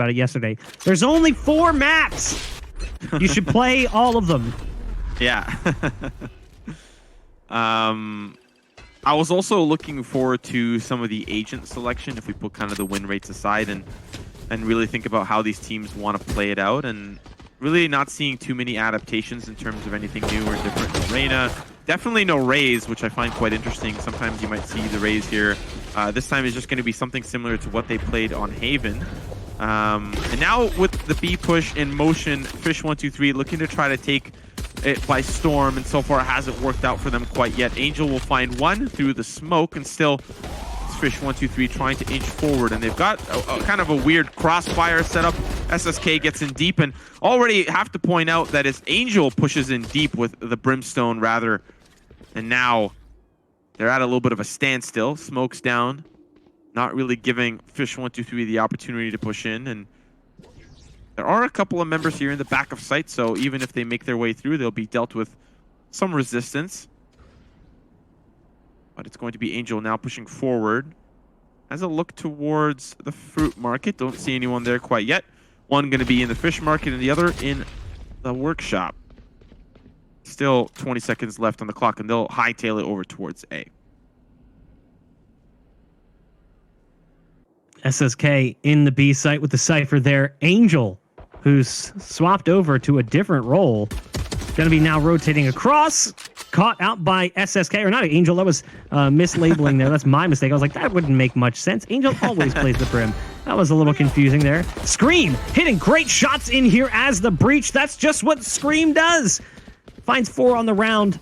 about it yesterday. There's only 4 maps. You should play all of them. Yeah. I was also looking forward to some of the agent selection if we put kind of the win rates aside and really think about how these teams want to play it out, and really not seeing too many adaptations in terms of anything new or different. No Reyna, definitely no Rays, which I find quite interesting. Sometimes you might see the Rays here. This time is just going to be something similar to what they played on Haven. And now with the B push in motion, fish123 looking to try to take it by storm, and so far it hasn't worked out for them quite yet. Angel will find one through the smoke, and still it's fish123 trying to inch forward, and they've got a kind of a weird crossfire setup. SSK gets in deep, and already have to point out that as Angel pushes in deep with the Brimstone rather, and now they're at a little bit of a standstill. Smoke's down, not really giving fish123 the opportunity to push in, and there are a couple of members here in the back of sight, so even if they make their way through, they'll be dealt with some resistance. But it's going to be Angel now pushing forward. As a look towards the fruit market, don't see anyone there quite yet. One going to be in the fish market and the other in the workshop. Still 20 seconds left on the clock, and they'll hightail it over towards A. SSK in the B site with the Cypher there. Angel, who's swapped over to a different role, going to be now rotating across. Caught out by SSK, or not Angel, that was mislabeling there. That's my mistake. I was like, that wouldn't make much sense. Angel always plays the Brim. That was a little confusing there. Scream hitting great shots in here as the breach. That's just what Scream does. Finds 4 on the round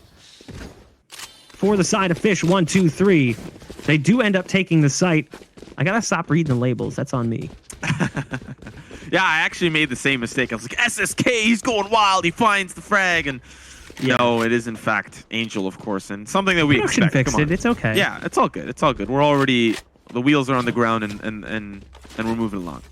for the side of fish123. They do end up taking the site. I gotta stop reading the labels. That's on me. Yeah, I actually made the same mistake. I was like, SSK, he's going wild. He finds the frag, and no, it is in fact Angel, of course, and something that we expect. Fixed it. It's okay. Yeah, it's all good. It's all good. We're already, the wheels are on the ground, and we're moving along.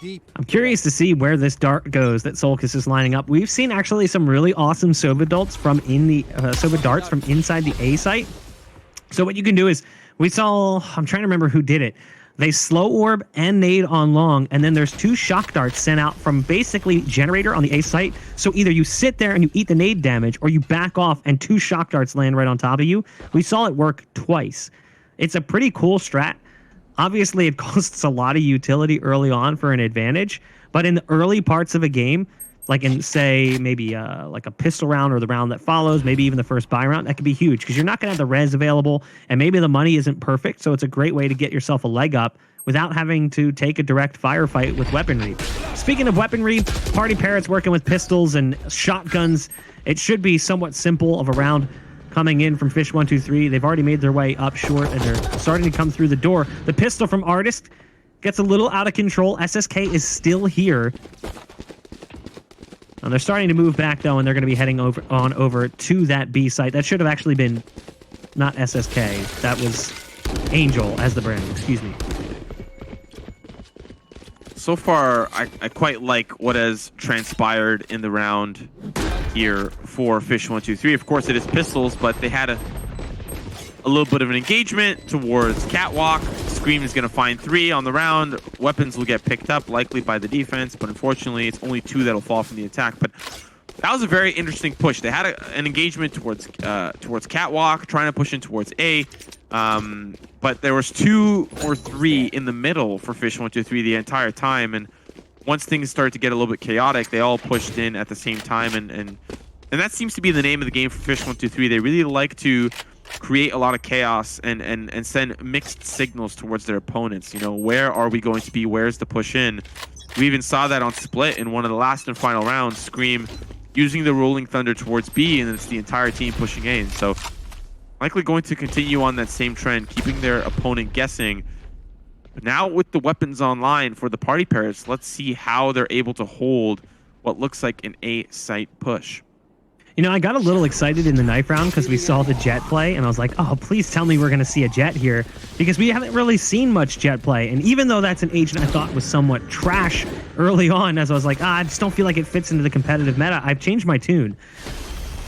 I'm curious to see where this dart goes that Solkis is lining up. We've seen actually some really awesome Sova darts from inside the A site. So what you can do is, we saw, I'm trying to remember who did it. They slow orb and nade on long, and then there's 2 shock darts sent out from basically generator on the A site. So either you sit there and you eat the nade damage, or you back off and 2 shock darts land right on top of you. We saw it work twice. It's a pretty cool strat. Obviously, it costs a lot of utility early on for an advantage, but in the early parts of a game, like in, say, maybe like a pistol round or the round that follows, maybe even the first buy round, that could be huge because you're not going to have the res available, and maybe the money isn't perfect, so it's a great way to get yourself a leg up without having to take a direct firefight with weaponry. Speaking of weaponry, PartyParrots working with pistols and shotguns. It should be somewhat simple of a round coming in from fish123. They've already made their way up short, and they're starting to come through the door. The pistol from Artist gets a little out of control. SSK is still here. They're starting to move back, though, and they're going to be heading over to that B site. That should have actually been not SSK. That was Angel as the brand. Excuse me. So far, I quite like what has transpired in the round here for fish123. Of course, it is pistols, but they had a little bit of an engagement towards Catwalk. Scream is going to find 3 on the round. Weapons will get picked up, likely by the defense, but unfortunately, it's only 2 that'll fall from the attack. But that was a very interesting push. They had an engagement towards Catwalk, trying to push in towards A, but there was 2 or 3 in the middle for fish123 the entire time, and once things started to get a little bit chaotic, they all pushed in at the same time, and that seems to be the name of the game for fish123. They really like to create a lot of chaos and send mixed signals towards their opponents. You know, where are we going to be? Where's the push in? We even saw that on Split in one of the last and final rounds. Scream using the Rolling Thunder towards B, and it's the entire team pushing A. So likely going to continue on that same trend, keeping their opponent guessing. But now with the weapons online for the PartyParrots, let's see how they're able to hold what looks like an A site push. You know, I got a little excited in the knife round because we saw the Jet play, and I was like, oh, please tell me we're going to see a Jet here, because we haven't really seen much Jet play. And even though that's an agent I thought was somewhat trash early on, as I was like, I just don't feel like it fits into the competitive meta, I've changed my tune.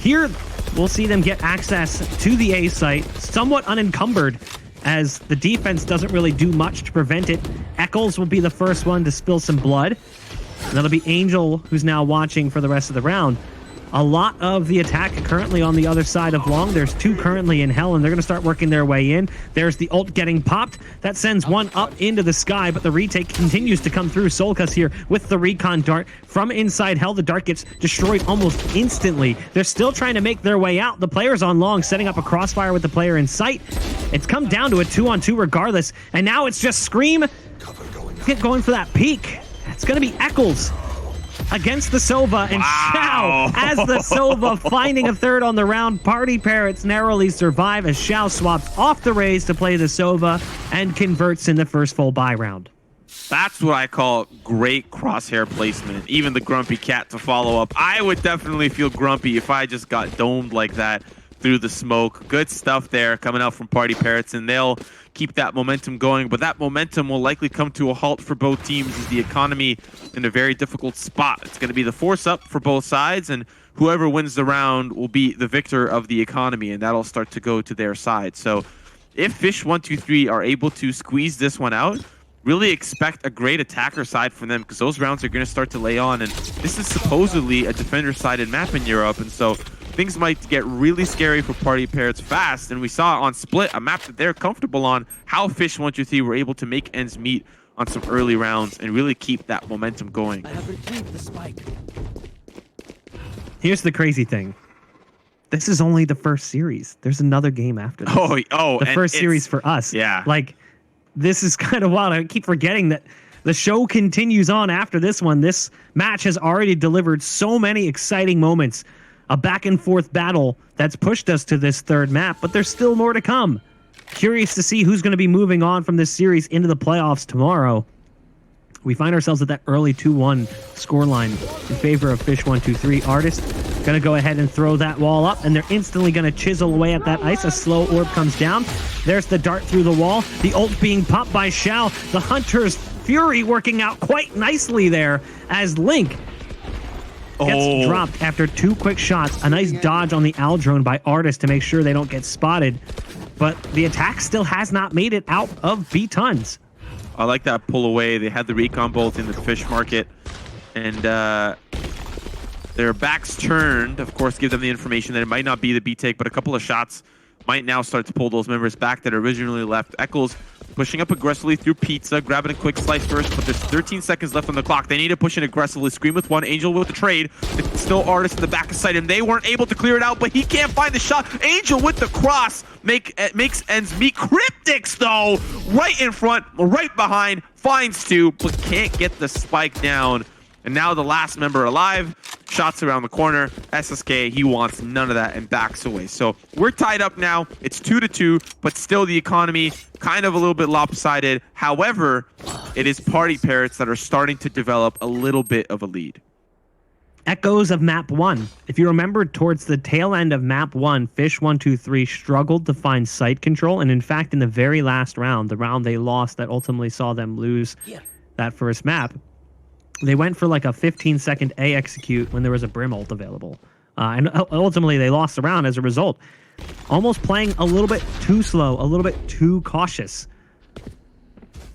Here, we'll see them get access to the A site, somewhat unencumbered, as the defense doesn't really do much to prevent it. Eccles will be the first one to spill some blood. And that'll be Angel, who's now watching for the rest of the round. A lot of the attack currently on the other side of Long. There's two currently in Hell, and they're going to start working their way in. There's the ult getting popped. That sends one up into the sky, but the retake continues to come through. Solkas here with the recon dart from inside Hell. The dart gets destroyed almost instantly. They're still trying to make their way out. The players on Long setting up a crossfire with the player in sight. It's come down to a 2-on-2 regardless, and now it's just Scream going for that peak. It's going to be Eccles against the Sova, and Xiao as the Sova finding a third on the round. PartyParrots narrowly survive as Xiao swaps off the Raze to play the Sova and converts in the first full buy round. That's what I call great crosshair placement. Even the grumpy cat to follow up. I would definitely feel grumpy if I just got domed like that through the smoke. Good stuff there coming out from PartyParrots, and they'll keep that momentum going, but that momentum will likely come to a halt for both teams as the economy in a very difficult spot. It's going to be the force up for both sides, and whoever wins the round will be the victor of the economy, and that'll start to go to their side. So if fish123 are able to squeeze this one out, really expect a great attacker side from them, because those rounds are going to start to lay on, and this is supposedly a defender-sided map in Europe, and so things might get really scary for PartyParrots fast, and we saw on Split, a map that they're comfortable on, how fish123 were able to make ends meet on some early rounds and really keep that momentum going. I have retrieved the spike. Here's the crazy thing. This is only the first series. There's another game after this. The first series for us. Yeah. Like, this is kind of wild. I keep forgetting that the show continues on after this one. This match has already delivered so many exciting moments. A back-and-forth battle that's pushed us to this third map, but there's still more to come. Curious to see who's going to be moving on from this series into the playoffs tomorrow. We find ourselves at that early 2-1 scoreline in favor of fish123. Artist going to go ahead and throw that wall up, and they're instantly going to chisel away at that ice. A slow orb comes down. There's the dart through the wall. The ult being popped by Xiao. The Hunter's Fury working out quite nicely there as Link gets dropped after two quick shots. A nice dodge on the Al drone by Artist to make sure they don't get spotted. But the attack still has not made it out of B-Tons. I like that pull away. They had the recon bolt in the fish market, and their backs turned, of course, give them the information that it might not be the B-take, but a couple of shots might now start to pull those members back that originally left. Eccles pushing up aggressively through Pizza, grabbing a quick slice first, but there's 13 seconds left on the clock. They need to push in aggressively. Scream with one, Angel with the trade. It's still Artist in the back of sight, and they weren't able to clear it out, but he can't find the shot. Angel with the cross makes ends meet. Cryptics, though, right in front, right behind, finds two, but can't get the spike down. And now the last member alive, shots around the corner. SSK, he wants none of that and backs away. So we're tied up now. It's 2-2, but still the economy kind of a little bit lopsided. However, it is PartyParrots that are starting to develop a little bit of a lead. Echoes of Map 1. If you remember, towards the tail end of Map 1, fish123 struggled to find site control. And in fact, in the very last round, the round they lost that ultimately saw them lose that first map, they went for like a 15-second A execute when there was a Brim ult available. And ultimately, they lost the round as a result. Almost playing a little bit too slow, a little bit too cautious.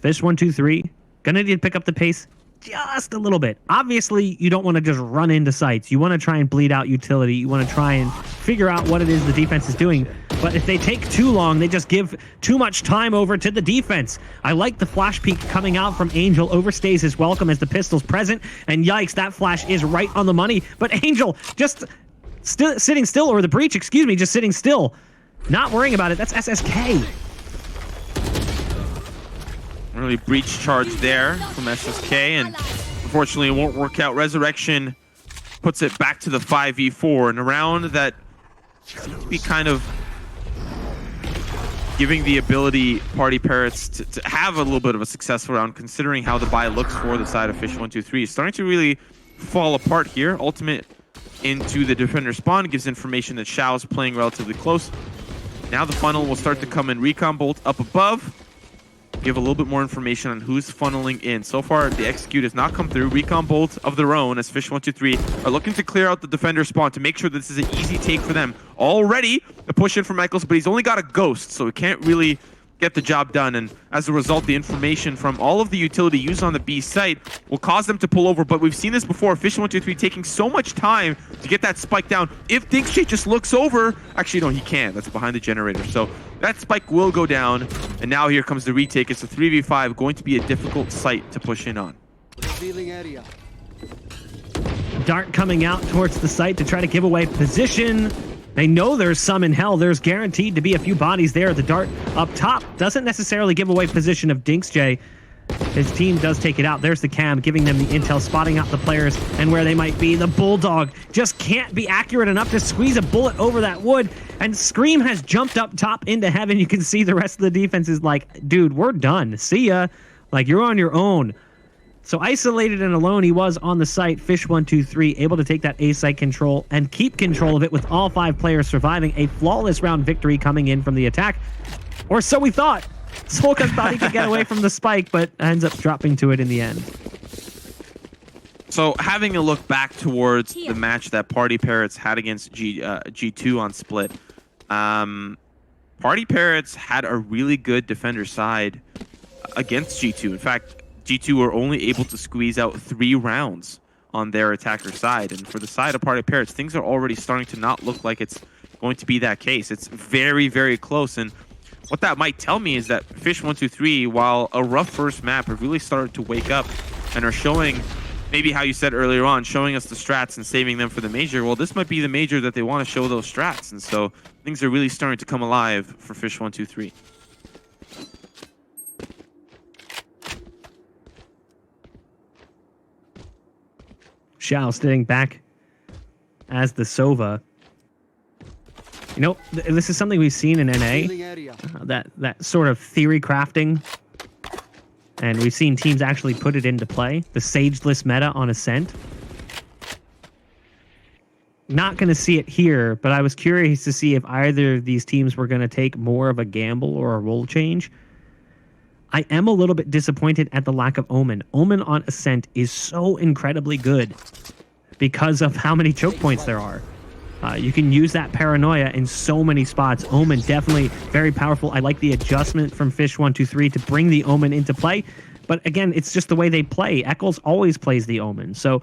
fish123, gonna need to pick up the pace just a little bit. Obviously, you don't want to just run into sites. You want to try and bleed out utility. You want to try and figure out what it is the defense is doing. But if they take too long, they just give too much time over to the defense. I like the flash peek coming out from Angel. Overstays his welcome as the pistol's present. And yikes, that flash is right on the money. But Angel just sitting still, or the breach, excuse me, just sitting still. Not worrying about it. That's SSK. Really breach charge there from SSK, and unfortunately it won't work out. Resurrection puts it back to the 5v4 in a round that seems to be kind of giving the ability PartyParrots to have a little bit of a successful round, considering how the buy looks for the side of fish123. It's starting to really fall apart here. Ultimate into the defender spawn gives information that Xiao is playing relatively close. Now the funnel will start to come in. Recon bolt up above. Give a little bit more information on who's funneling in. So far, the execute has not come through. Recon bolt of their own as fish123 are looking to clear out the defender spawn to make sure this is an easy take for them. Already, a push in from Eccles, but he's only got a ghost, so he can't really get the job done. And as a result, the information from all of the utility used on the B site will cause them to pull over. But we've seen this before. fish123 taking so much time to get that spike down. If Dinkshay just looks over, actually, no, he can't. That's behind the generator. So that spike will go down. And now here comes the retake. It's a 3v5, going to be a difficult site to push in on. Area. Dart coming out towards the site to try to give away position. They know there's some in hell. There's guaranteed to be a few bodies there. The Dart up top doesn't necessarily give away position of Dinkshay. His team does take it out. There's the cam giving them the intel, spotting out the players and where they might be. The Bulldog just can't be accurate enough to squeeze a bullet over that wood. And Scream has jumped up top into heaven. You can see the rest of the defense is like, dude, we're done. See ya. Like, you're on your own. So isolated and alone he was on the site. fish123 able to take that A site control and keep control of it with all 5 players surviving. A flawless round victory coming in from the attack. Or so we thought. Solkas thought he could get away from the spike, but ends up dropping to it in the end. So having a look back towards the match that PartyParrots had against G2 on Split, PartyParrots had a really good defender side against G2. In fact, G2 were only able to squeeze out 3 rounds on their attacker side. And for the side of PartyParrots, things are already starting to not look like it's going to be that case. It's very, very close. And what that might tell me is that fish123, while a rough first map, have really started to wake up and are showing, maybe how you said earlier on, showing us the strats and saving them for the major. Well, this might be the major that they want to show those strats. And so things are really starting to come alive for fish123. Shao sitting back as the Sova. You know, this is something we've seen in NA, that sort of theory crafting, and we've seen teams actually put it into play. The sageless meta on Ascent. Not going to see it here, but I was curious to see if either of these teams were going to take more of a gamble or a role change. I am a little bit disappointed at the lack of Omen. Omen on Ascent is so incredibly good because of how many choke points there are. You can use that paranoia in so many spots. Omen definitely very powerful. I like the adjustment from fish123 to bring the Omen into play. But again, it's just the way they play. Eccles always plays the Omen. So,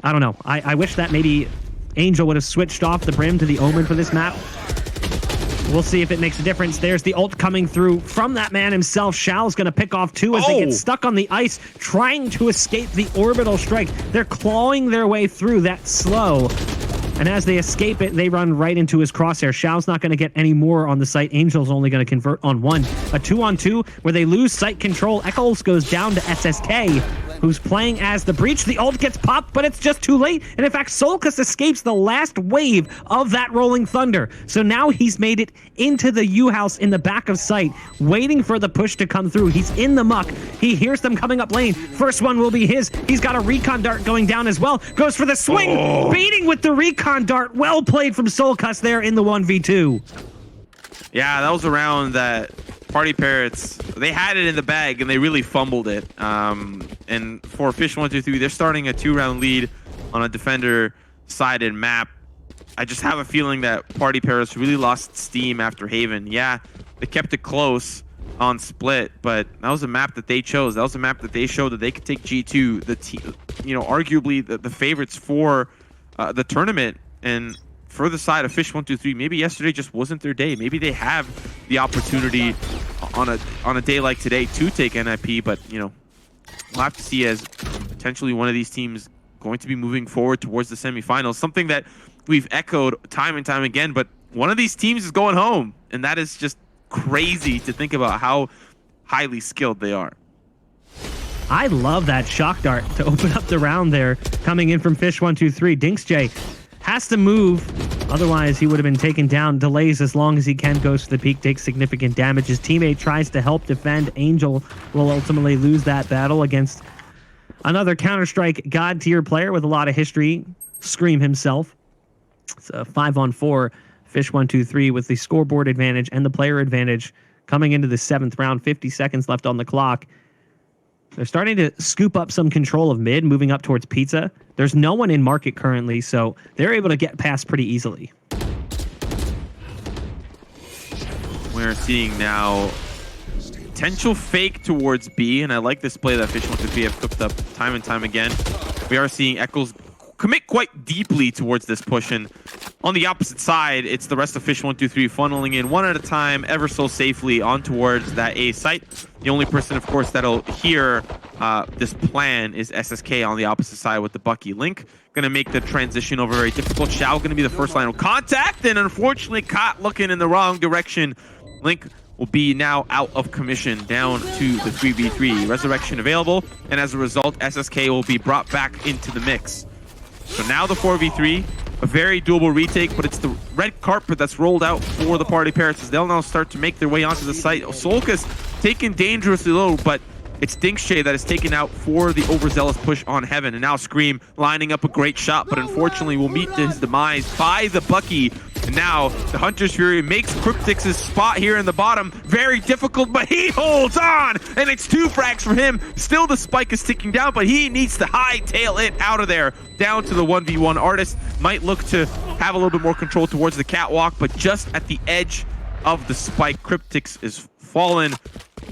I don't know. I wish that maybe Angel would have switched off the Brim to the Omen for this map. We'll see if it makes a difference. There's the ult coming through from that man himself. Shao's going to pick off 2 as they get stuck on the ice, trying to escape the orbital strike. They're clawing their way through that slow. And as they escape it, they run right into his crosshair. Shao's not going to get any more on the site. Angel's only going to convert on 1. A 2-on-2 where they lose site control. Eccles goes down to SSK, who's playing as the Breach. The ult gets popped, but it's just too late. And in fact, Solkas escapes the last wave of that Rolling Thunder. So now he's made it into the U-house in the back of site, waiting for the push to come through. He's in the muck. He hears them coming up lane. First one will be his. He's got a recon dart going down as well. Goes for the swing, beating with the recon dart. Well played from Solkas there in the 1v2. Yeah, that was a round that PartyParrots, they had it in the bag and they really fumbled it. And for fish123, they're starting a 2-round lead on a defender-sided map. I just have a feeling that PartyParrots really lost steam after Haven. Yeah, they kept it close on Split, but that was a map that they chose. That was a map that they showed that they could take G2, the team, you know, arguably the favorites for the tournament. And for the side of fish123, maybe yesterday just wasn't their day. Maybe they have the opportunity on a day like today to take NIP, but you know, we'll have to see as potentially one of these teams going to be moving forward towards the semifinals. Something that we've echoed time and time again, but one of these teams is going home, and that is just crazy to think about how highly skilled they are. I love that shock dart to open up the round there, coming in from fish123. Dinkshay has to move, otherwise he would have been taken down. Delays as long as he can, goes to the peak, takes significant damage. His teammate tries to help defend. Angel will ultimately lose that battle against another Counter-Strike god-tier player with a lot of history, Scream himself. It's a 5-on-4, fish123 with the scoreboard advantage and the player advantage coming into the 7th round. 50 seconds left on the clock. They're starting to scoop up some control of mid, moving up towards Pizza. There's no one in market currently, so they're able to get past pretty easily. We're seeing now potential fake towards B, and I like this play that fish123 have cooked up time and time again. We are seeing Eccles commit quite deeply towards this push, and on the opposite side, it's the rest of fish123 funneling in one at a time, ever so safely on towards that A site. The only person, of course, that'll hear this plan is SSK on the opposite side with the Bucky Link. Going to make the transition over very difficult. Shao going to be the first line of contact, and unfortunately caught looking in the wrong direction. Link will be now out of commission, down to the 3v3. Resurrection available, and as a result, SSK will be brought back into the mix. So now the 4v3, a very doable retake, but it's the red carpet that's rolled out for the PartyParrots as they'll now start to make their way onto the site. Solkas taken dangerously low, but it's Dinkshay that is taken out for the overzealous push on Heaven. And now Scream lining up a great shot, but unfortunately will meet his demise by the Bucky. And now the Hunter's Fury makes Cryptix' spot here in the bottom very difficult, but he holds on, and it's 2 frags for him. Still the spike is ticking down, but he needs to hightail it out of there. Down to the 1v1. Artist might look to have a little bit more control towards the catwalk, but just at the edge of the spike, Cryptix is fallen.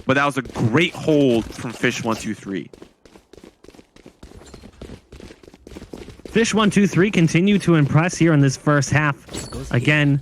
But that was a great hold from fish123. fish123 continue to impress here in this first half. Again,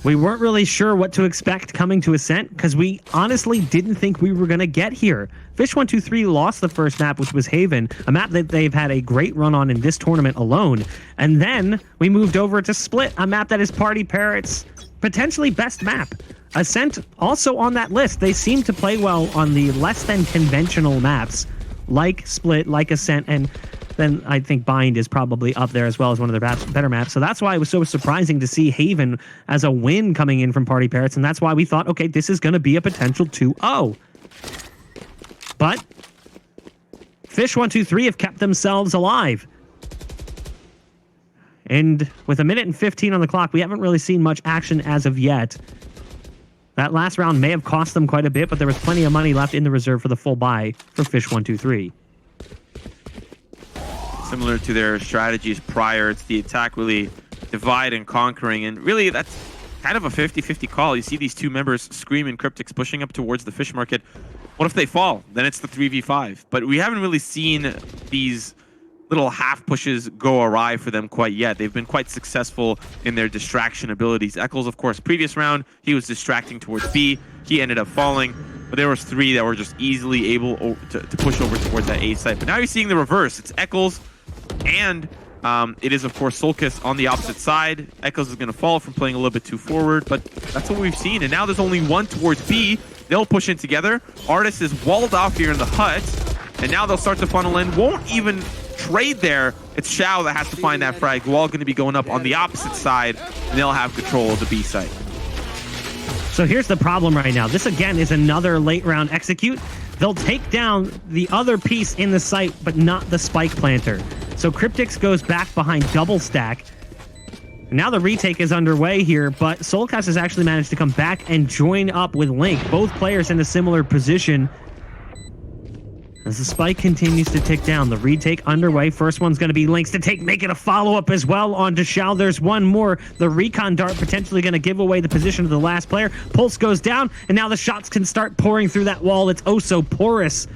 we weren't really sure what to expect coming to Ascent because we honestly didn't think we were going to get here. fish123 lost the first map, which was Haven, a map that they've had a great run on in this tournament alone. And then we moved over to Split, a map that is PartyParrots' potentially best map. Ascent also on that list. They seem to play well on the less than conventional maps like Split, like Ascent, and then I think Bind is probably up there as well as one of their better maps. So that's why it was so surprising to see Haven as a win coming in from PartyParrots, and that's why we thought, okay, this is going to be a potential 2-0. But fish123 have kept themselves alive. And with 1:15 on the clock, we haven't really seen much action as of yet. That last round may have cost them quite a bit, but there was plenty of money left in the reserve for the full buy for fish123. Similar to their strategies prior, it's the attack really divide and conquering, and really that's kind of a 50-50 call. You see these two members, Scream and Cryptix, pushing up towards the fish market. What if they fall? Then it's the 3v5. But we haven't really seen these little half pushes go awry for them quite yet. They've been quite successful in their distraction abilities. Eccles, of course, previous round, he was distracting towards B. He ended up falling, but there was 3 that were just easily able to push over towards that A site. But now you're seeing the reverse. It's Eccles, and it is, of course, Solkas on the opposite side. Eccles is going to fall from playing a little bit too forward, but that's what we've seen. And now there's only 1 towards B. They'll push in together. Artist is walled off here in the hut, and now they'll start to funnel in. Won't even trade there. It's Shao that has to find that frag. Gual going to be going up on the opposite side, and they'll have control of the B site. So here's the problem right now. This again is another late round execute. They'll take down the other piece in the site, but not the spike planter. So Cryptix goes back behind double stack. Now the retake is underway here, but Soulcast has actually managed to come back and join up with Link. Both players in a similar position. As the spike continues to tick down, the retake underway. First one's going to be Link's to make it a follow-up as well onto Shao. There's one more. The recon dart potentially going to give away the position of the last player. Pulse goes down, and now the shots can start pouring through that wall. It's oh so porous.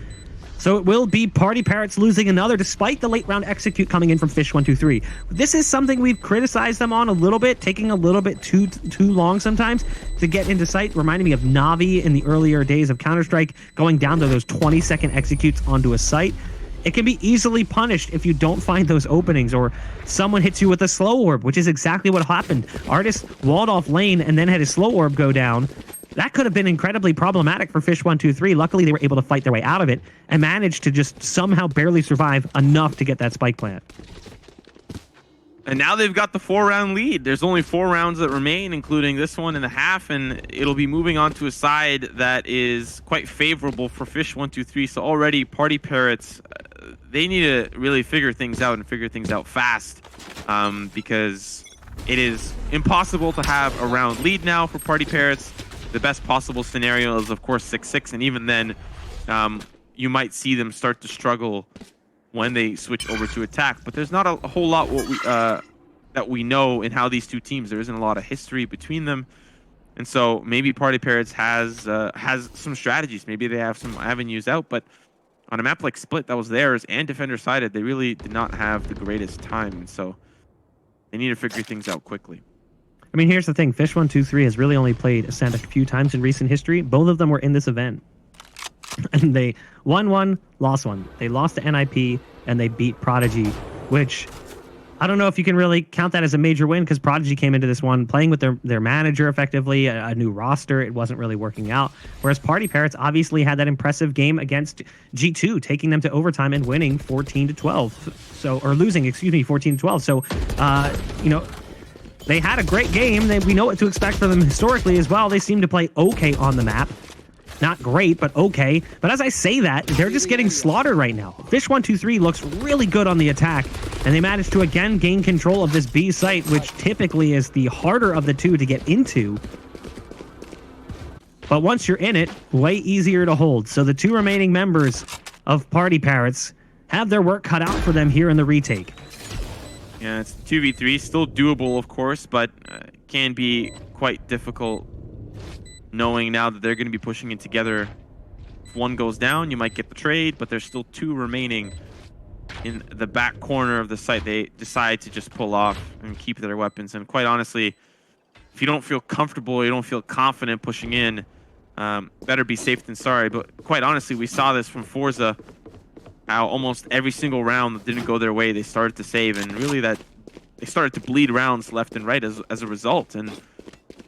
So it will be PartyParrots losing another, despite the late round execute coming in from fish123. This is something we've criticized them on a little bit, taking a little bit too long sometimes to get into sight. Reminding me of Navi in the earlier days of Counter-Strike, going down to those 20-second executes onto a site. It can be easily punished if you don't find those openings, or someone hits you with a slow orb, which is exactly what happened. Artist walled off lane and then had his slow orb go down. That could have been incredibly problematic for fish123. Luckily, they were able to fight their way out of it and managed to just somehow barely survive enough to get that spike plant. And now they've got the 4-round lead. There's only 4 rounds that remain, including this one in the half, and it'll be moving on to a side that is quite favorable for fish123. So already PartyParrots, they need to really figure things out and figure things out fast, because it is impossible to have a round lead now for PartyParrots. The best possible scenario is, of course, 6-6, and even then, you might see them start to struggle when they switch over to attack. But there's not a whole lot that we know in how these two teams. There isn't a lot of history between them. And so maybe PartyParrots has some strategies. Maybe they have some avenues out, but on a map like Split that was theirs and defender sided, they really did not have the greatest time. And so they need to figure things out quickly. I mean, here's the thing. Fish123 has really only played Ascent a few times in recent history. Both of them were in this event. And they won one, lost one. They lost to NIP, and they beat Prodigy, which I don't know if you can really count that as a major win, because Prodigy came into this one playing with their manager effectively, a new roster. It wasn't really working out. Whereas PartyParrots obviously had that impressive game against G2, taking them to overtime and winning 14-12. So, or losing, excuse me, 14-12. So, you know, they had a great game. We know what to expect from them historically as well. They seem to play okay on the map. Not great, but okay. But as I say that, they're just getting slaughtered right now. Fish123 looks really good on the attack, and they managed to again gain control of this B site, which typically is the harder of the two to get into. But once you're in it, way easier to hold. So the two remaining members of PartyParrots have their work cut out for them here in the retake. Yeah, it's 2v3, still doable, of course, but can be quite difficult knowing now that they're going to be pushing it together. If one goes down, you might get the trade, but there's still two remaining in the back corner of the site. They decide to just pull off and keep their weapons. And quite honestly, if you don't feel comfortable, you don't feel confident pushing in, better be safe than sorry. But quite honestly, we saw this from Forza, how almost every single round that didn't go their way, they started to save, and really that they started to bleed rounds left and right as a result. And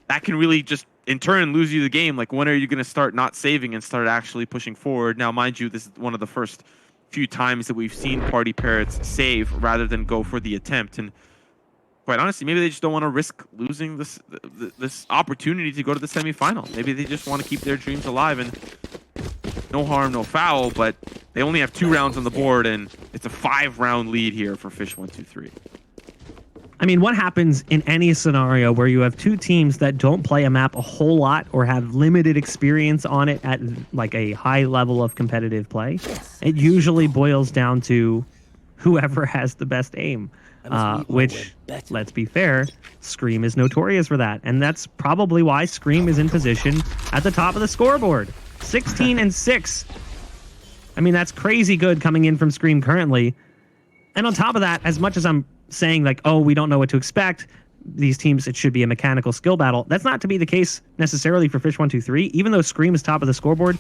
that can really just in turn lose you the game. Like, when are you going to start not saving and start actually pushing forward? Now, mind you, this is one of the first few times that we've seen PartyParrots save rather than go for the attempt. And quite honestly, maybe they just don't want to risk losing this opportunity to go to the semifinal. Maybe they just want to keep their dreams alive, and no harm, no foul, but they only have 2 rounds on the board, and it's a 5-round lead here for Fish123. I mean, what happens in any scenario where you have two teams that don't play a map a whole lot or have limited experience on it at like a high level of competitive play? It usually boils down to whoever has the best aim, which, let's be fair, Scream is notorious for that. And that's probably why Scream is in position at the top of the scoreboard. 16-6. I mean, that's crazy good coming in from Scream currently. And on top of that, as much as I'm saying like, oh, we don't know what to expect, these teams, it should be a mechanical skill battle, that's not to be the case necessarily for Fish123. Even though Scream is top of the scoreboard,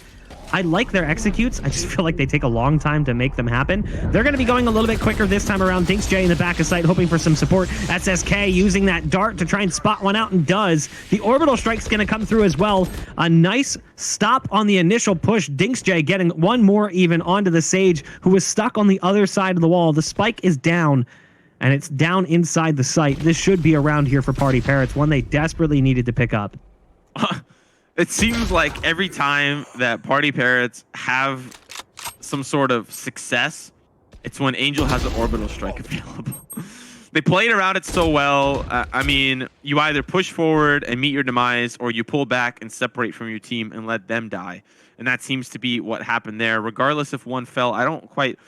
I like their executes. I just feel like they take a long time to make them happen. They're going to be going a little bit quicker this time around. Dinks J in the back of sight, hoping for some support. SSK using that dart to try and spot one out, and does. The orbital strike's going to come through as well. A nice stop on the initial push. Dinks J getting one more even onto the Sage, who was stuck on the other side of the wall. The spike is down, and it's down inside the site. This should be around here for PartyParrots, one they desperately needed to pick up. It seems like every time that PartyParrots have some sort of success, it's when Angel has an orbital strike available. They played around it so well. I mean, you either push forward and meet your demise, or you pull back and separate from your team and let them die. And that seems to be what happened there. Regardless if one fell, I don't quite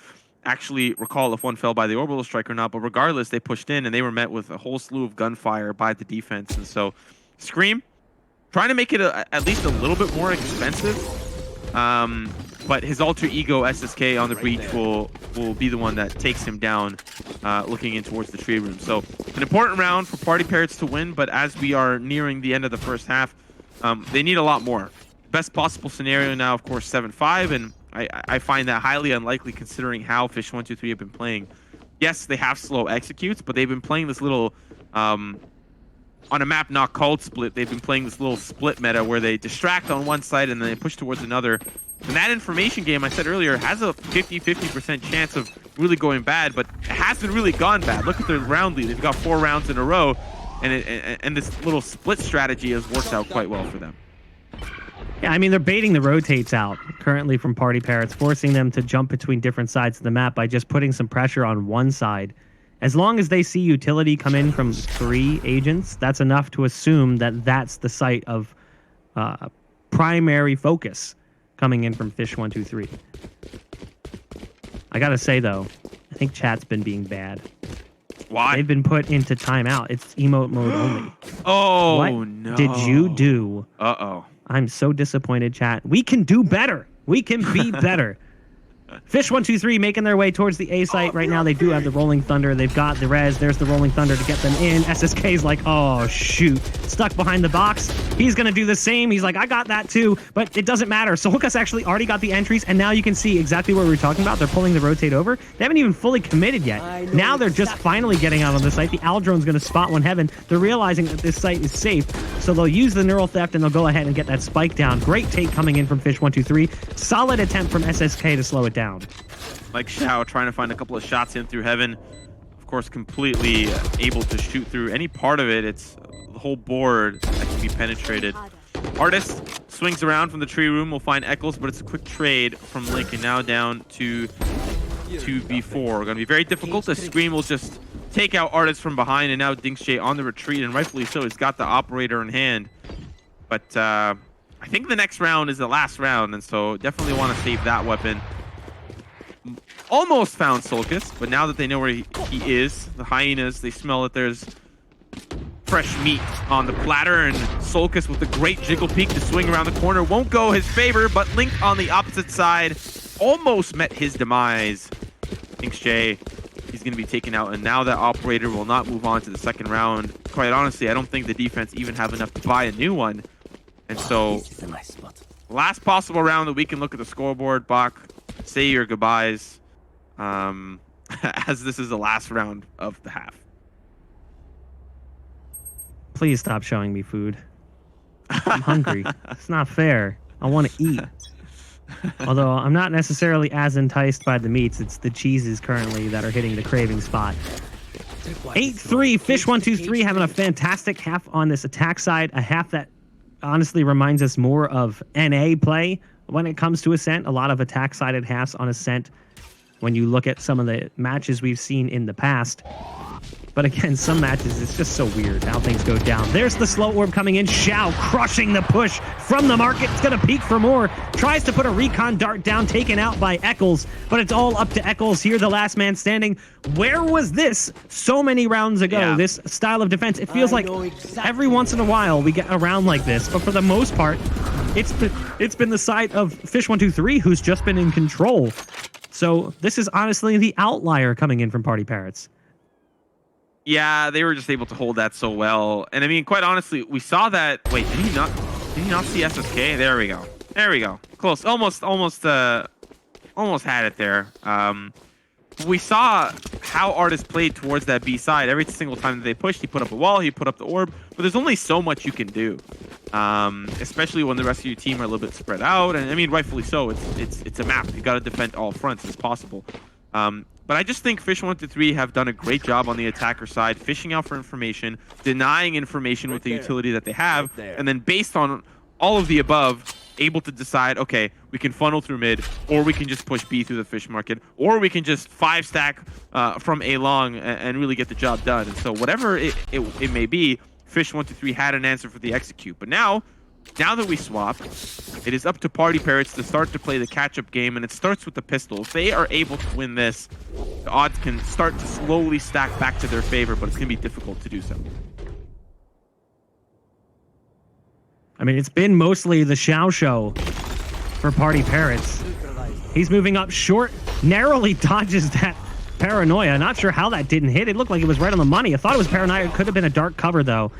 actually recall if one fell by the orbital strike or not, but regardless, they pushed in and they were met with a whole slew of gunfire by the defense. And so Scream trying to make it at least a little bit more expensive, but his alter ego SSK on the breach will be the one that takes him down, looking in towards the tree room. So an important round for PartyParrots to win, but as we are nearing the end of the first half, they need a lot more. Best possible scenario now, of course, 7-5, and I find that highly unlikely considering how Fish123 have been playing. Yes, they have slow executes, but they've been playing this little on a map not called Split, they've been playing this little split meta where they distract on one side and then they push towards another. And that information game, I said earlier, has a 50-50% chance of really going bad, but it hasn't really gone bad. Look at their round lead. They've got 4 rounds in a row, and this little split strategy has worked out quite well for them. Yeah, I mean, they're baiting the rotates out currently from PartyParrots, forcing them to jump between different sides of the map by just putting some pressure on one side. As long as they see utility come in from 3 agents, that's enough to assume that that's the site of primary focus coming in from Fish123. I gotta say, though, I think chat's been being bad. Why? They've been put into timeout. It's emote mode only. Oh, what no. did you do? Uh-oh. I'm so disappointed, chat. We can do better. We can be better. Fish123 making their way towards the A site. Right now, they do have the Rolling Thunder. They've got the res. There's the Rolling Thunder to get them in. SSK's like, oh, shoot. Stuck behind the box. He's going to do the same. He's like, I got that too, but it doesn't matter. Solkas actually already got the entries, and now you can see exactly what we were talking about. They're pulling the rotate over. They haven't even fully committed yet. Now they're just finally getting out on the site. The Aldrone's going to spot one heaven. They're realizing that this site is safe, so they'll use the neural theft, and they'll go ahead and get that spike down. Great take coming in from Fish123. Solid attempt from SSK to slow it down. Like Xiao trying to find a couple of shots in through heaven. Of course, completely able to shoot through any part of it. It's the whole board that can be penetrated. Artist swings around from the tree room. We'll find Eccles, but it's a quick trade from Link, and now down to 2v4. Going to be very difficult. The Scream will just take out Artist from behind, and now Dinksjay on the retreat, and rightfully so. He's got the operator in hand. But I think the next round is the last round, and so definitely want to save that weapon. Almost found Solkas, but now that they know where he is, the hyenas, they smell that there's fresh meat on the platter, and Solkas with a great jiggle peek to swing around the corner won't go his favor, but Link on the opposite side almost met his demise. Dinksjay, he's going to be taken out, and now that operator will not move on to the second round. Quite honestly, I don't think the defense even have enough to buy a new one, and so last possible round that we can look at the scoreboard. Bach, say your goodbyes, as this is the last round of the half. Please stop showing me food. I'm hungry. It's not fair. I want to eat. Although I'm not necessarily as enticed by the meats. It's the cheeses currently that are hitting the craving spot. 8-3, Fish123 having a fantastic half on this attack side. A half that honestly reminds us more of NA play when it comes to Ascent. A lot of attack-sided halves on Ascent when you look at some of the matches we've seen in the past. But again, some matches, it's just so weird how things go down. There's the slow orb coming in. Xiao crushing the push from the market. It's going to peek for more. Tries to put a recon dart down, taken out by Eccles. But it's all up to Eccles here, the last man standing. Where was this so many rounds ago? Yeah. This style of defense. It feels like every once in a while we get a round like this. But for the most part, it's been the side of Fish123 who's just been in control. So this is honestly the outlier coming in from PartyParrots. Yeah, they were just able to hold that so well. And I mean, quite honestly, we saw that. Wait, did he not see SSK? There we go. There we go. Close. Almost had it there. We saw how Artist played towards that B side. Every single time that they pushed, he put up a wall, he put up the orb. But there's only so much you can do, especially when the rest of your team are a little bit spread out. And I mean, rightfully so. It's a map. You got to defend all fronts as possible. But I just think Fish123 have done a great job on the attacker side, fishing out for information, denying information with the utility that they have, and then based on all of the above, able to decide, okay, we can funnel through mid, or we can just push B through the fish market, or we can just 5-stack from A long and really get the job done. And so whatever it may be, Fish123 had an answer for the execute. But now that we swap, it is up to PartyParrots to start to play the catch-up game, and it starts with the pistol. If they are able to win this, the odds can start to slowly stack back to their favor, but it's going to be difficult to do so. I mean, it's been mostly the Xiao show for PartyParrots. He's moving up short, narrowly dodges that paranoia. Not sure how that didn't hit. It looked like it was right on the money. I thought it was paranoia. It could have been a dark cover, though,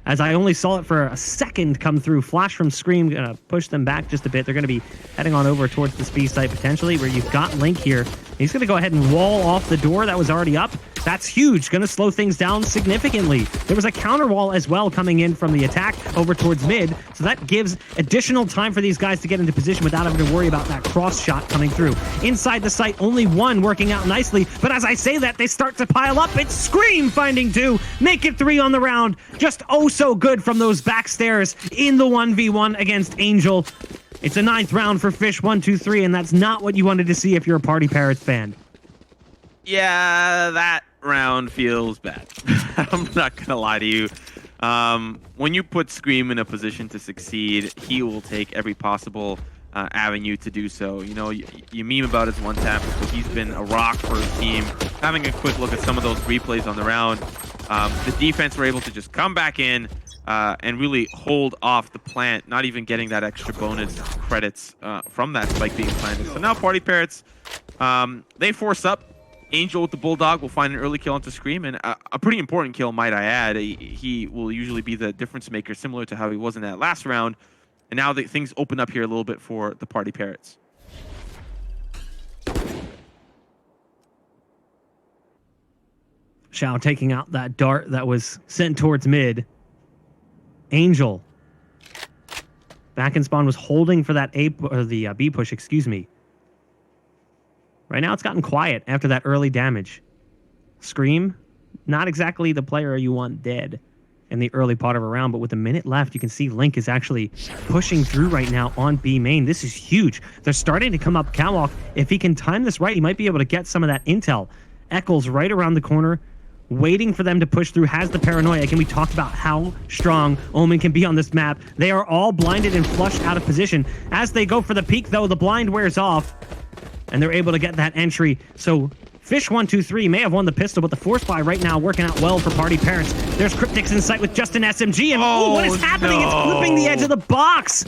as I only saw it for a second come through. Flash from Scream, gonna push them back just a bit. They're gonna be heading on over towards the speed site potentially, where you've got Link here. He's gonna go ahead and wall off the door that was already up. That's huge, gonna slow things down significantly. There was a counter wall as well coming in from the attack over towards mid, so that gives additional time for these guys to get into position without having to worry about that cross shot coming through. Inside the site, only one working out nicely, but as I say that, they start to pile up. It's Scream finding two, make it 3 on the round. Just oh so good from those back stairs in the 1v1 against Angel. It's a 9th round for Fish123, and that's not what you wanted to see if you're a PartyParrots fan. Yeah, that round feels bad. I'm not gonna lie to you. When you put Scream in a position to succeed, he will take every possible avenue to do so. You know, you meme about his one tap, but he's been a rock for his team. Having a quick look at some of those replays on the round, the defense were able to just come back in, and really hold off the plant, not even getting that extra bonus credits from that spike being planted. So now PartyParrots, they force up. Angel with the Bulldog will find an early kill onto Scream, and a pretty important kill, might I add. He will usually be the difference maker, similar to how he was in that last round. And now things open up here a little bit for the PartyParrots. Shao taking out that dart that was sent towards mid. Angel. Back in spawn was holding for that B push, excuse me. Right now it's gotten quiet after that early damage. Scream, not exactly the player you want dead in the early part of a round, but with a minute left, you can see Link is actually pushing through right now on B main. This is huge. They're starting to come up catwalk. If he can time this right, he might be able to get some of that intel. Eccles right around the corner, waiting for them to push through, has the paranoia. Again, we talked about how strong Omen can be on this map. They are all blinded and flushed out of position. As they go for the peek, though, the blind wears off, and they're able to get that entry. So fish123 may have won the pistol, but the force buy right now working out well for PartyParrots. There's Cryptics in sight with just an SMG, and what is happening? No. It's clipping the edge of the box.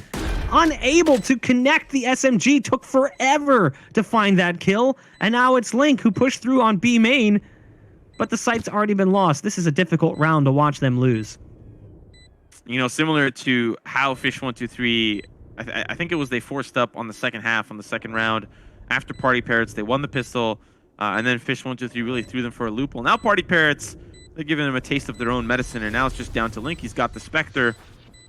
Unable to connect the SMG. Took forever to find that kill, and now it's Link who pushed through on B main, but the site's already been lost. This is a difficult round to watch them lose. You know, similar to how fish123, I think it was they forced up on the second half, on the second round. After PartyParrots, they won the pistol, and then fish123 really threw them for a loophole. Now PartyParrots, they're giving them a taste of their own medicine, and now it's just down to Link. He's got the Spectre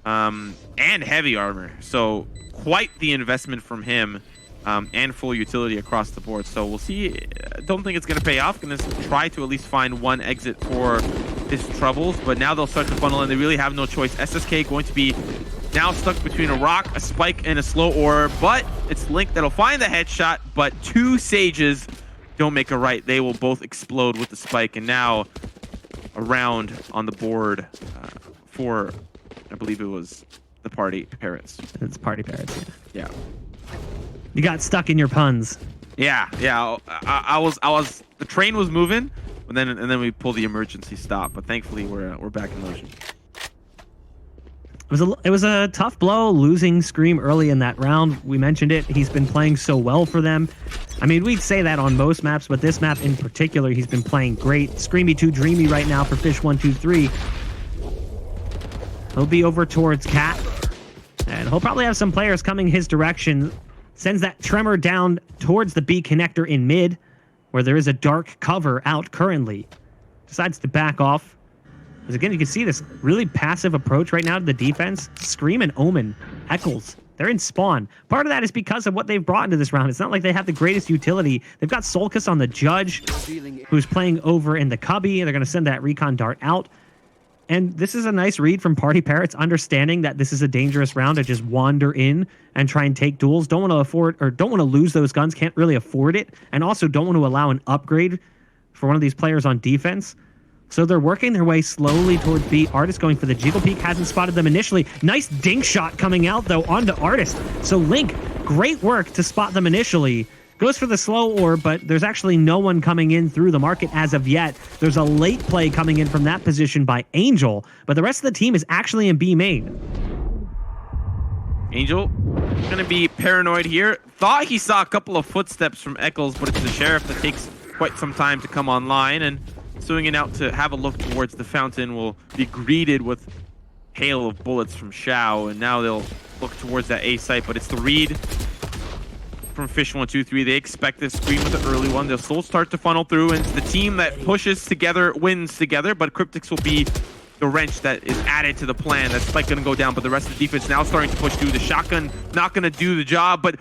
and heavy armor, so quite the investment from him, and full utility across the board. So we'll see. I don't think it's going to pay off. Going to try to at least find one exit for his troubles, but now they'll start to funnel in. They really have no choice. SSK going to be now stuck between a rock, a spike, and a slow orb, but it's Link that'll find the headshot, but two Sages don't make a right. They will both explode with the spike, and now a round on the board for, I believe it was the PartyParrots. It's PartyParrots, yeah. You got stuck in your puns. Yeah. I was. The train was moving, and then we pulled the emergency stop. But thankfully, we're back in motion. It was a tough blow losing Scream early in that round. We mentioned it. He's been playing so well for them. I mean, we'd say that on most maps, but this map in particular, he's been playing great. Screamy 2 Dreamy right now for fish123. He'll be over towards Cat, and he'll probably have some players coming his direction. Sends that Tremor down towards the B connector in mid, where there is a dark cover out currently. Decides to back off. Because again, you can see this really passive approach right now to the defense. Scream and Omen, Eccles, they're in spawn. Part of that is because of what they've brought into this round. It's not like they have the greatest utility. They've got Solkis on the Judge, who's playing over in the Cubby. They're going to send that recon dart out. And this is a nice read from PartyParrots, understanding that this is a dangerous round to just wander in and try and take duels. Don't want to afford, or don't want to lose those guns, can't really afford it. And also don't want to allow an upgrade for one of these players on defense. So they're working their way slowly towards B. Artist going for the Jiggle Peek, hasn't spotted them initially. Nice dink shot coming out, though, onto Artist. So Link, great work to spot them initially. Goes for the slow orb, but there's actually no one coming in through the market as of yet. There's a late play coming in from that position by Angel, but the rest of the team is actually in B main. Angel going to be paranoid here. Thought he saw a couple of footsteps from Eccles, but it's the Sheriff that takes quite some time to come online, and swinging out to have a look towards the fountain will be greeted with hail of bullets from Shao, and now they'll look towards that A site, but it's the read from fish123. They expect this Scream with the early one. They'll still start to funnel through, and it's the team that pushes together wins together, but Cryptics will be the wrench that is added to the plan. That's like going to go down, but the rest of the defense now starting to push through. The shotgun not going to do the job, but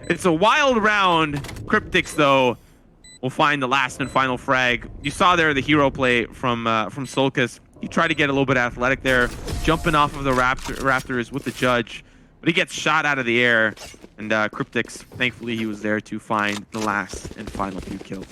it's a wild round. Cryptics, though, will find the last and final frag. You saw there the hero play from Solkis. He tried to get a little bit athletic there, jumping off of the Raptors with the Judge, but he gets shot out of the air, and Cryptics, thankfully, he was there to find the last and final few kills.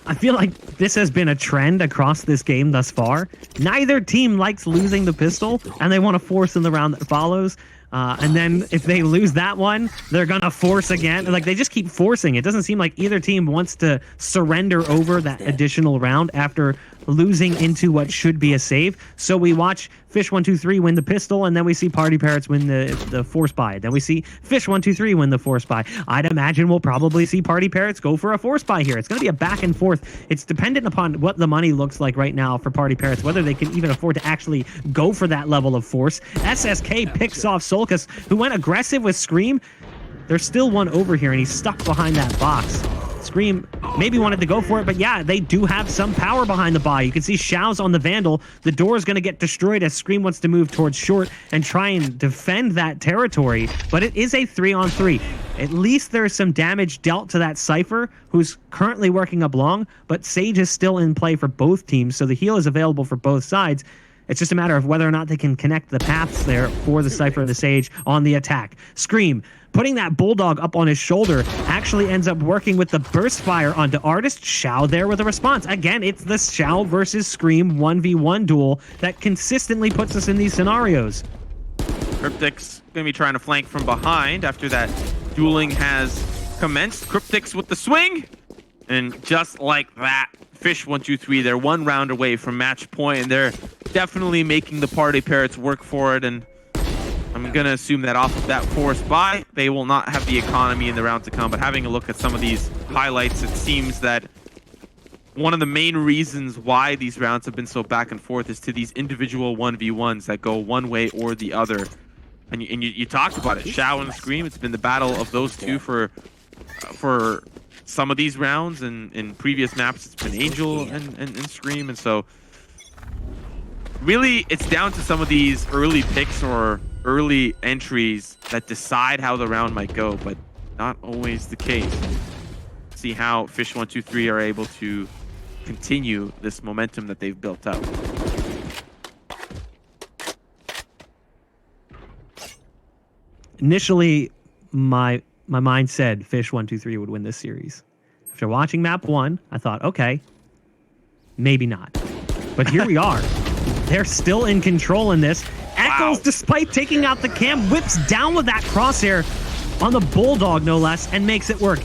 I feel like this has been a trend across this game thus far. Neither team likes losing the pistol, and they want to force in the round that follows. And then if they lose that one, they're going to force again. Like, they just keep forcing. It doesn't seem like either team wants to surrender over that additional round after losing into what should be a save. So we watch fish123 win the pistol, and then we see PartyParrots win the force buy. Then we see fish123 win the force buy. I'd imagine we'll probably see PartyParrots go for a force buy here. It's going to be a back and forth. It's dependent upon what the money looks like right now for PartyParrots, whether they can even afford to actually go for that level of force. SSK picks off Solkis, who went aggressive with Scream. There's still one over here, and he's stuck behind that box. Scream maybe wanted to go for it, but yeah, they do have some power behind the buy. You can see Xiao's on the Vandal. The door is going to get destroyed as Scream wants to move towards short and try and defend that territory, but it is a 3-on-3. At least there's some damage dealt to that Cypher, who's currently working up long, but Sage is still in play for both teams, so the heal is available for both sides. It's just a matter of whether or not they can connect the paths there for the Cypher and the Sage on the attack. Scream, putting that Bulldog up on his shoulder, actually ends up working with the burst fire onto Artist. Xiao there with a response. Again, it's the Xiao versus Scream 1v1 duel that consistently puts us in these scenarios. Cryptic's going to be trying to flank from behind after that dueling has commenced. Cryptic's with the swing. And just like that, fish123, they're 1 round away from match point, and they're definitely making the PartyParrots work for it. And I'm going to assume that off of that force buy, they will not have the economy in the round to come. But having a look at some of these highlights, it seems that one of the main reasons why these rounds have been so back and forth is to these individual 1v1s that go one way or the other. And you talked about it, Xiao and Scream. It's been the battle of those two for some of these rounds, and in previous maps it's been Angel and Scream. And so really it's down to some of these early picks or early entries that decide how the round might go, but not always the case. See how fish123 are able to continue this momentum that they've built up. Initially, my mind said fish123 would win this series. After watching map 1, I thought, okay, maybe not. But here we are. They're still in control in this. Eccles, despite taking out the cam, whips down with that crosshair on the Bulldog, no less, and makes it work.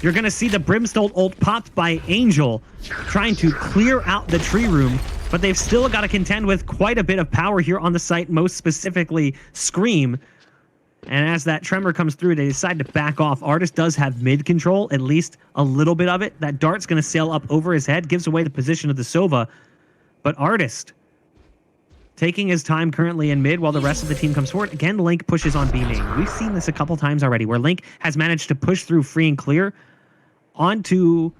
You're going to see the Brimstone ult popped by Angel, trying to clear out the tree room, but they've still got to contend with quite a bit of power here on the site, most specifically Scream. And as that tremor comes through, they decide to back off. Artist does have mid control, at least a little bit of it. That dart's going to sail up over his head, gives away the position of the Sova. But Artist taking his time currently in mid while the rest of the team comes forward. Again, Link pushes on B main. We've seen this a couple times already, where Link has managed to push through free and clear onto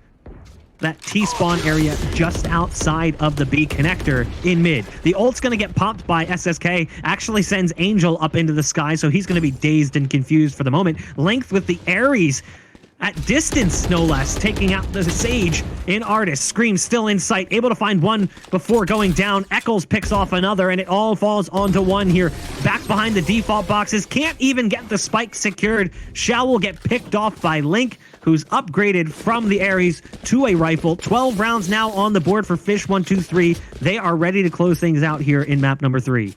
that T-spawn area just outside of the B connector in mid. The ult's going to get popped by SSK, actually sends Angel up into the sky, so he's going to be dazed and confused for the moment. Length with the Ares at distance, no less, taking out the Sage in Artist. Scream still in sight, able to find one before going down. Eccles picks off another, and it all falls onto one here. Back behind the default boxes, can't even get the spike secured. Xiao will get picked off by Link, who's upgraded from the Ares to a rifle. 12 rounds now on the board for fish123. They are ready to close things out here in map number 3.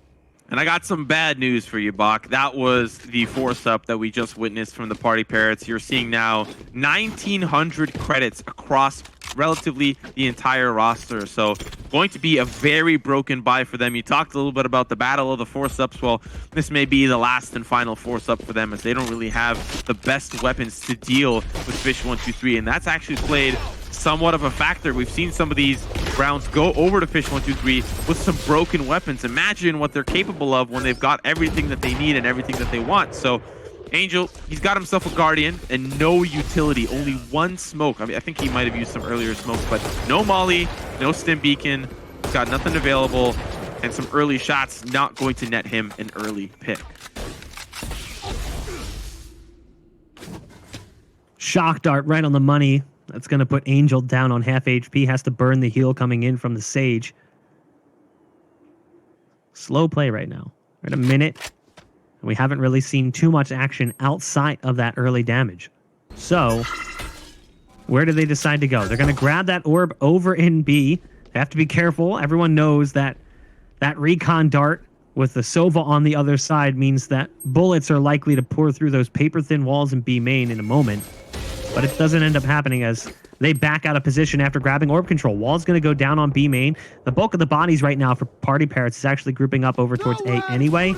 And I got some bad news for you, Bach. That was the force up that we just witnessed from the PartyParrots. You're seeing now 1,900 credits across relatively the entire roster. So going to be a very broken buy for them. You talked a little bit about the battle of the force ups. Well, this may be the last and final force up for them, as they don't really have the best weapons to deal with fish123. And that's actually played somewhat of a factor. We've seen some of these rounds go over to fish123 with some broken weapons. Imagine what they're capable of when they've got everything that they need and everything that they want. So Angel, he's got himself a Guardian and no utility, only one smoke. I mean, I think he might have used some earlier smokes, but no Molly, no Stim Beacon. He's got nothing available, and some early shots not going to net him an early pick. Shock dart right on the money. That's going to put Angel down on half HP. Has to burn the heal coming in from the Sage. Slow play right now. We're at a minute. And we haven't really seen too much action outside of that early damage. So, where do they decide to go? They're going to grab that orb over in B. They have to be careful. Everyone knows that that recon dart with the Sova on the other side means that bullets are likely to pour through those paper-thin walls in B main in a moment. But it doesn't end up happening, as they back out of position after grabbing orb control. Wall's going to go down on B main. The bulk of the bodies right now for PartyParrots is actually grouping up over towards A anyway.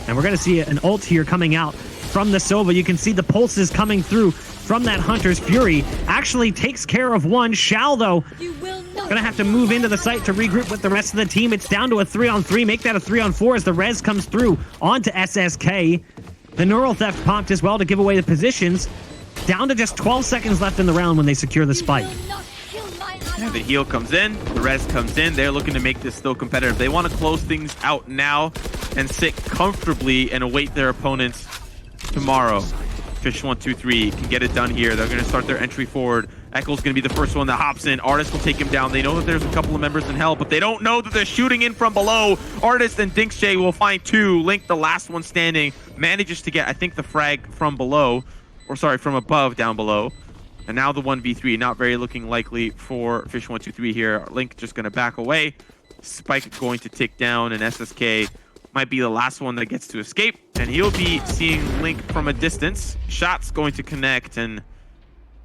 And we're going to see an ult here coming out from the Sova. You can see the pulses coming through from that Hunter's Fury. Actually takes care of one. Shao, though, going to have to move into the site to regroup with the rest of the team. It's down to a 3-on-3. Make that a 3-on-4 as the res comes through onto SSK. The Neural Theft popped as well to give away the positions. Down to just 12 seconds left in the round when they secure the spike. Yeah, the heal comes in, the res comes in. They're looking to make this still competitive. They want to close things out now and sit comfortably and await their opponents tomorrow. fish123 can get it done here. They're going to start their entry forward. Echo's going to be the first one that hops in. Artist will take him down. They know that there's a couple of members in hell, but they don't know that they're shooting in from below. Artist and Dinksjay will find two. Link, the last one standing, manages to get, I think, the frag from below. Or sorry, from above down below. And now the 1v3, not very looking likely for fish123 here. Link just going to back away. Spike going to tick down, and SSK might be the last one that gets to escape. And he'll be seeing Link from a distance. Shots going to connect, and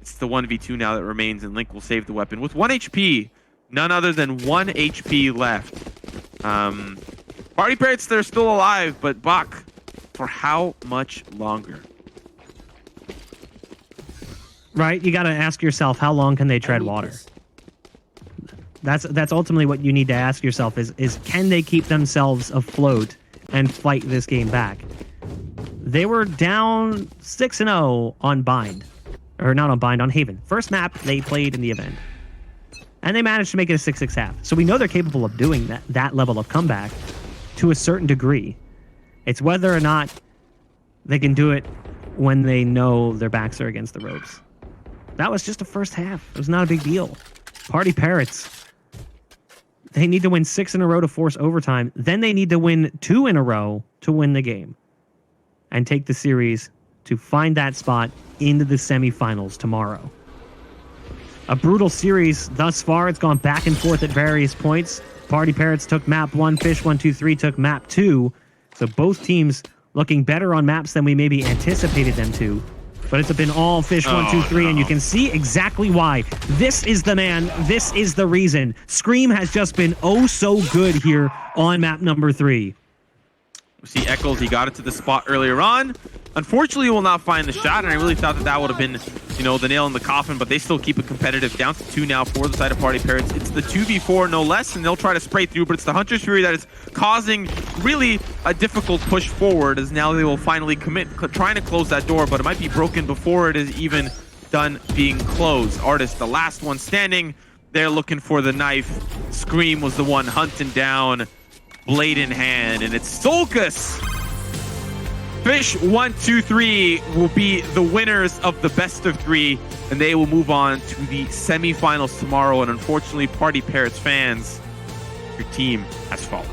it's the 1v2 now that remains, and Link will save the weapon. With 1 HP, none other than 1 HP left. PartyParrots, they're still alive, but Bach, for how much longer? Right, you got to ask yourself, how long can they tread water? That's ultimately what you need to ask yourself is can they keep themselves afloat and fight this game back? They were down 6-0 on Bind. Or not on Bind, on Haven. First map they played in the event. And they managed to make it a 6-6 half. So we know they're capable of doing that level of comeback to a certain degree. It's whether or not they can do it when they know their backs are against the ropes. That was just a first half. It was not a big deal. PartyParrots, they need to win 6 in a row to force overtime. Then they need to win 2 in a row to win the game and take the series to find that spot into the semifinals tomorrow. A brutal series thus far. It's gone back and forth at various points. PartyParrots took map 1, fish123 took map 2. So both teams looking better on maps than we maybe anticipated them to. But it's been all fish123, and you can see exactly why. This is the man. This is the reason. Scream has just been oh so good here on map number 3. We see Eccles, he got it to the spot earlier on. Unfortunately, he will not find the shot, and I really thought that that would have been, you know, the nail in the coffin, but they still keep it competitive. Down to 2 now for the side of PartyParrots. It's the 2v4, no less, and they'll try to spray through, but it's the Hunter's Fury that is causing really a difficult push forward, as now they will finally commit, trying to close that door, but it might be broken before it is even done being closed. Artist, the last one standing. They're looking for the knife. Scream was the one hunting down, blade in hand, and it's Solkus. fish123 will be the winners of the best of 3, and they will move on to the semifinals tomorrow. And unfortunately, PartyParrots fans, your team has fallen.